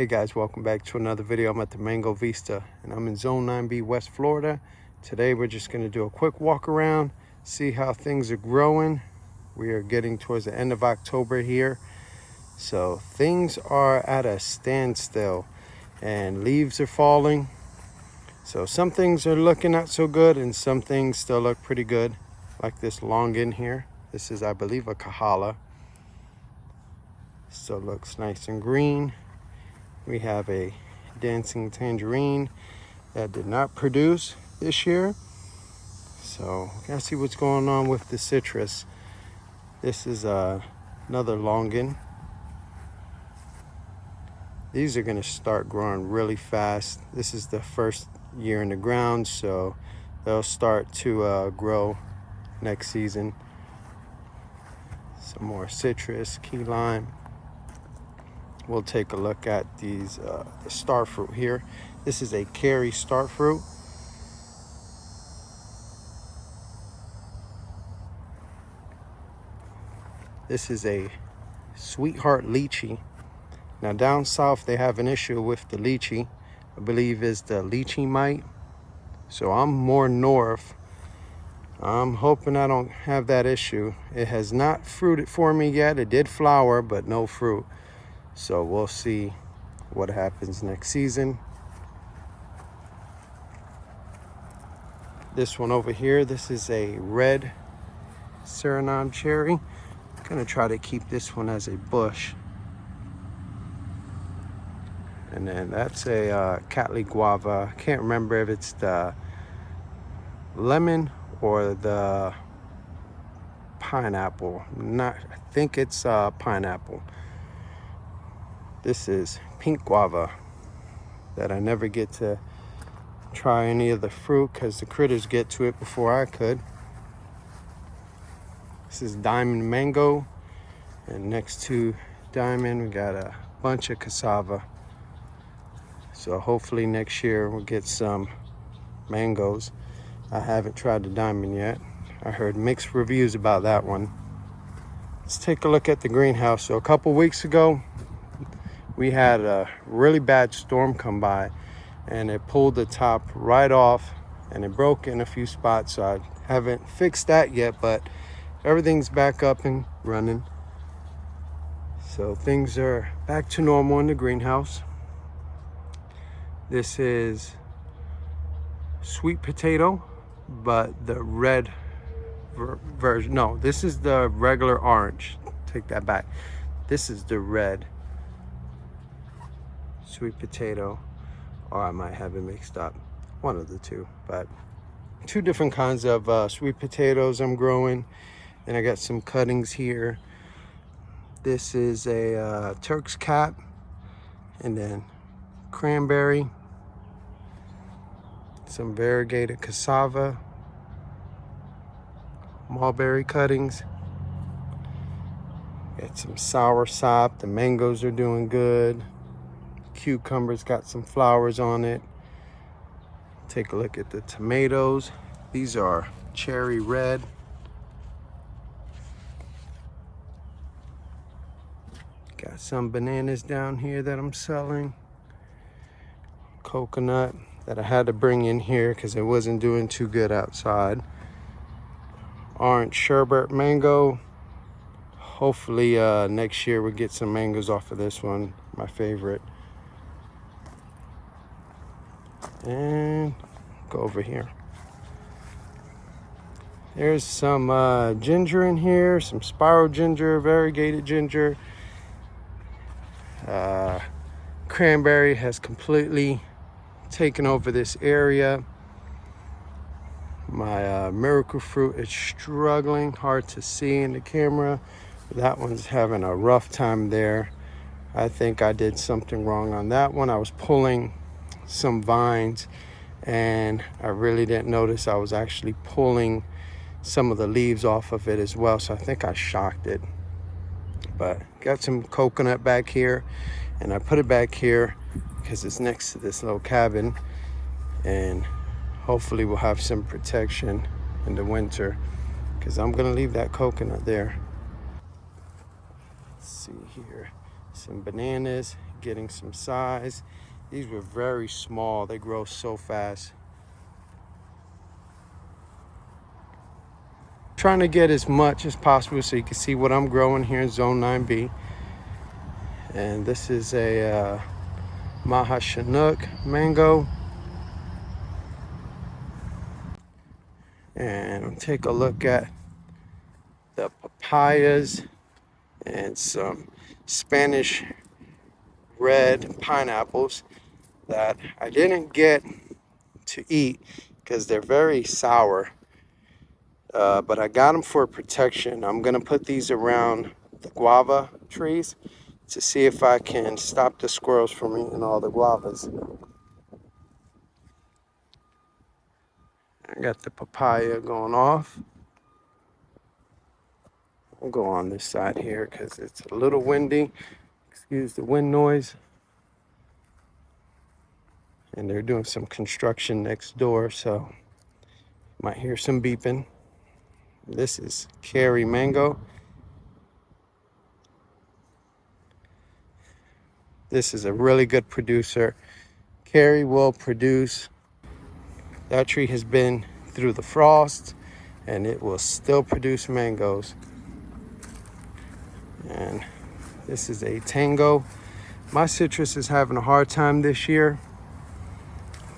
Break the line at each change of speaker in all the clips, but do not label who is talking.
Hey guys, welcome back to another video. I'm at the Mango Vista and I'm in Zone 9B, West Florida. Today we're just going to do a quick walk around, see how things are growing. We are getting towards the end of October here, so things are at a standstill and leaves are falling. So some things are looking not so good and some things still look pretty good, like this longan here. This is, I believe, a kahala. Still looks nice and green. We have a dancing tangerine that did not produce this year. So gotta see what's going on with the citrus. This is another longan. These are gonna start growing really fast. This is the first year in the ground, so they'll start to grow next season. Some more citrus, key lime. We'll take a look at these the star fruit here. This is a Carrie star fruit. This is a sweetheart lychee. Now down south they have an issue with the lychee. I believe is the lychee mite. So I'm more north. I'm hoping I don't have that issue. It has not fruited for me yet. It did flower, but no fruit. So we'll see what happens next season. This one over here, this is a red Suriname cherry. I'm gonna try to keep this one as a bush. And then that's a Cattleya guava. I can't remember if it's the lemon or the pineapple. I think it's pineapple. This is pink guava that I never get to try any of the fruit because the critters get to it before I could. This is diamond mango, and next to diamond we got a bunch of cassava. So hopefully next year we'll get some mangoes. I haven't tried the diamond yet. I heard mixed reviews about that one. Let's take a look at the greenhouse. So a couple weeks ago we had a really bad storm come by and it pulled the top right off and it broke in a few spots. So I haven't fixed that yet, but everything's back up and running. So things are back to normal in the greenhouse. This is sweet potato, but the red version. No, this is the regular orange. Take that back. This is the red sweet potato, or I might have it mixed up, one of the two, but two different kinds of sweet potatoes I'm growing. And I got some cuttings here. This is a Turk's cap, and then cranberry, some variegated cassava, mulberry cuttings. Got some sour sop. The mangoes are doing good. Cucumbers got some flowers on it. Take a look at the tomatoes. These are cherry red. Got some bananas down here that I'm selling. Coconut that I had to bring in here because it wasn't doing too good outside. Orange sherbet mango. Hopefully next year we'll get some mangoes off of this one, my favorite. And go over here. There's some ginger in here, some spiral ginger, variegated ginger. Cranberry has completely taken over this area. My miracle fruit is struggling, hard to see in the camera. That one's having a rough time there. I think I did something wrong on that one. I was pulling some vines and I really didn't notice I was actually pulling some of the leaves off of it as well, so I think I shocked it. But got some coconut back here, and I put it back here because it's next to this little cabin, and hopefully we'll have some protection in the winter because I'm gonna leave that coconut there. Let's see here, some bananas. getting some size. These were very small. They grow so fast. Trying to get as much as possible so you can see what I'm growing here in Zone 9B. And this is a Mahachanok mango. And take a look at the papayas and some Spanish red pineapples that I didn't get to eat because they're very sour. But I got them for protection. I'm gonna put these around the guava trees to see if I can stop the squirrels from eating all the guavas. I got the papaya going off. I'll go on this side here because it's a little windy. Excuse the wind noise. And they're doing some construction next door, so you might hear some beeping. This is Carrie mango. This is a really good producer. Carrie will produce. That tree has been through the frost and it will still produce mangoes. And this is a Tango. My citrus is having a hard time this year.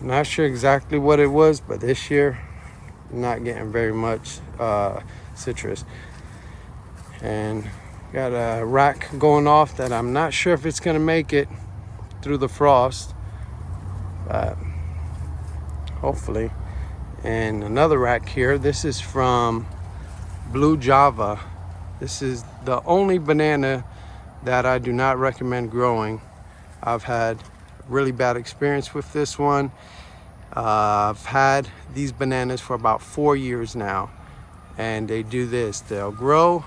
Not sure exactly what it was, but this year not getting very much citrus. And got a rack going off that I'm not sure if it's gonna make it through the frost, but hopefully. And another rack here. This is from Blue Java. This is the only banana that I do not recommend growing. I've had a really bad experience with this one. I've had these bananas for about 4 years now, and they do this. They'll grow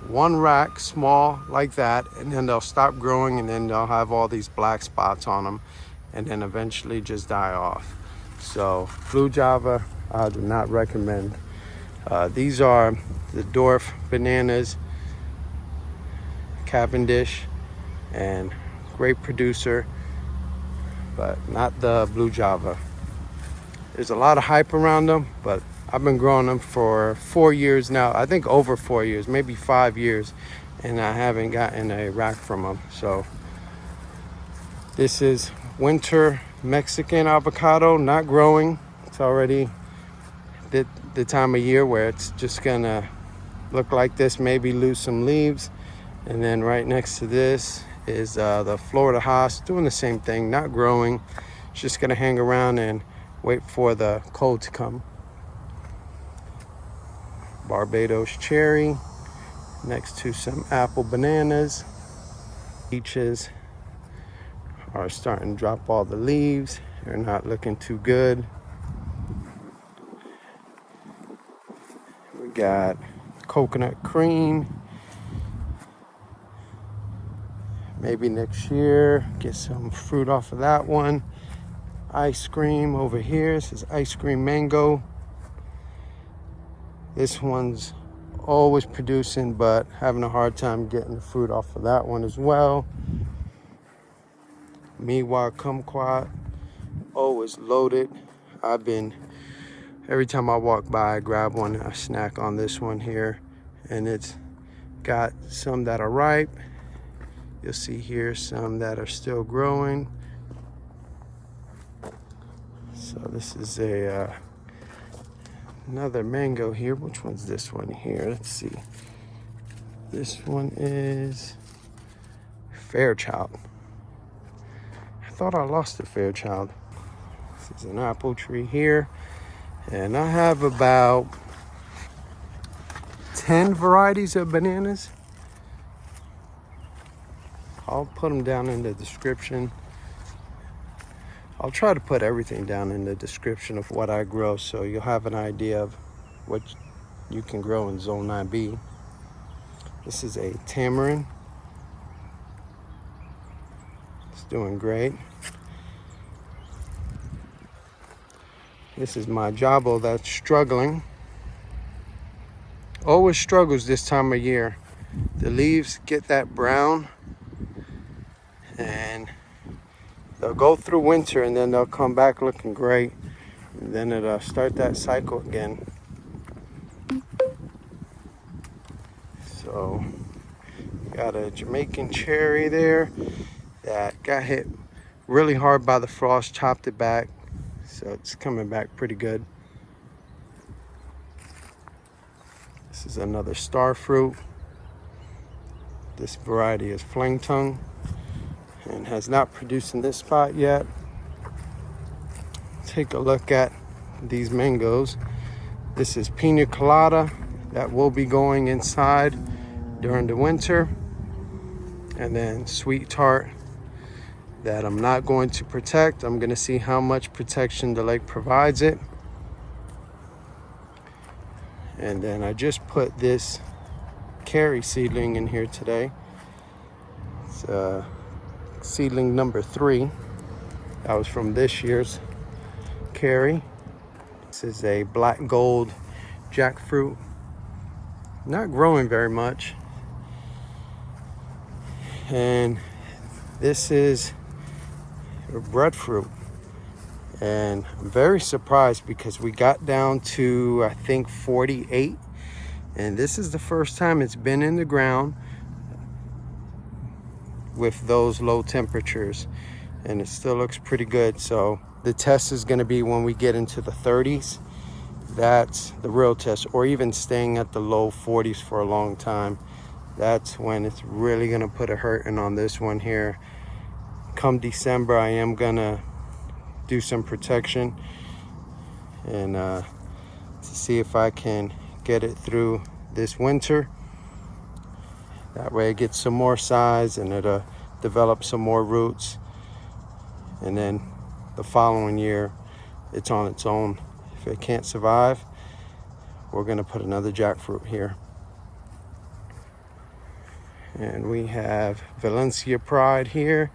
one rack small like that, and then they'll stop growing, and then they'll have all these black spots on them, and then eventually just die off. So Blue Java, I do not recommend. These are the Dwarf bananas, Cavendish, and great producer, but not the Blue Java. There's a lot of hype around them, but I've been growing them for 4 years now. I think over 4 years, maybe 5 years, and I haven't gotten a rack from them. So this is winter Mexican avocado, not growing. It's already the time of year where it's just gonna look like this, maybe lose some leaves. And then right next to this is the Florida Haas, doing the same thing, not growing. It's just gonna hang around and wait for the cold to come. Barbados cherry next to some apple bananas. Peaches are starting to drop all the leaves. They're not looking too good. We got coconut cream. Maybe next year get some fruit off of that one. Ice cream over here. This is ice cream mango. This one's always producing, but having a hard time getting the fruit off of that one as well. Meiwa Kumquat, always loaded. Every time I walk by, I grab one, I snack on this one here. And it's got some that are ripe. You'll see here some that are still growing. So this is another mango here. Which one's this one here? Let's see. This one is Fairchild. I thought I lost the Fairchild. This is an apple tree here. And I have about 10 varieties of bananas. I'll put them down in the description. I'll try to put everything down in the description of what I grow, so you'll have an idea of what you can grow in Zone 9B. This is a Tamarine. It's doing great. This is my Jabo that's struggling. Always struggles this time of year. The leaves get that brown and they'll go through winter and then they'll come back looking great. And then it'll start that cycle again. So, got a Jamaican cherry there that got hit really hard by the frost, chopped it back. So it's coming back pretty good. This is another star fruit. This variety is flang tongue and has not produced in this spot yet. Take a look at these mangoes. This is Piña colada that will be going inside during the winter. And then sweet tart that I'm not going to protect. I'm going to see how much protection the lake provides it. And then I just put this Carrie seedling in here today. It's seedling number 3. That was from this year's Carrie. This is a black gold jackfruit. Not growing very much. And this is a breadfruit. And I'm very surprised because we got down to, I think, 48. And this is the first time it's been in the ground with those low temperatures. And it still looks pretty good. So the test is going to be when we get into the 30s. That's the real test. Or even staying at the low 40s for a long time. That's when it's really going to put a hurting on this one here. Come December, I am going to do some protection and to see if I can get it through this winter. That way it gets some more size and it'll develop some more roots, and then the following year it's on its own. If it can't survive, we're going to put another jackfruit here. And we have Valencia Pride here.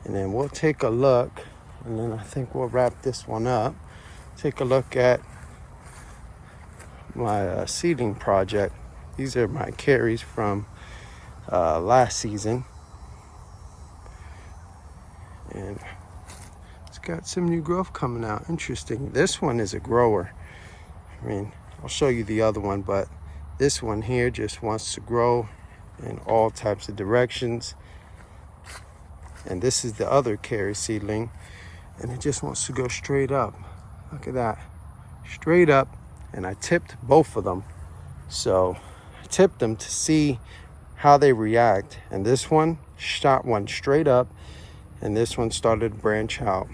And then we'll take a look, and then I think we'll wrap this one up. Take a look at my seeding project. These are my carries from last season. And it's got some new growth coming out. Interesting. This one is a grower. I mean, I'll show you the other one, but this one here just wants to grow in all types of directions. And this is the other Carrie seedling, and it just wants to go straight up. Look at that, straight up. And I tipped both of them. So I tipped them to see how they react. And this one shot one straight up, and this one started to branch out.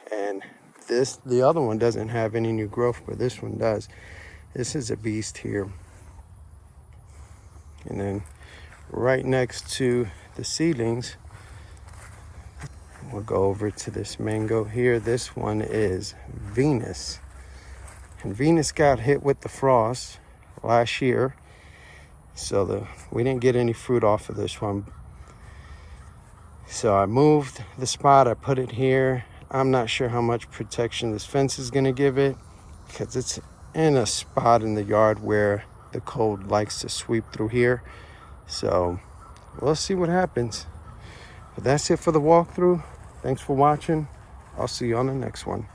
And the other one doesn't have any new growth, but this one does. This is a beast here. And then right next to the seedlings, we'll go over to this mango here. This one is Venus. And Venus got hit with the frost last year. So we didn't get any fruit off of this one. So I moved the spot, I put it here. I'm not sure how much protection this fence is gonna give it, because it's in a spot in the yard where the cold likes to sweep through here. So we'll see what happens. But that's it for the walkthrough. Thanks for watching. I'll see you on the next one.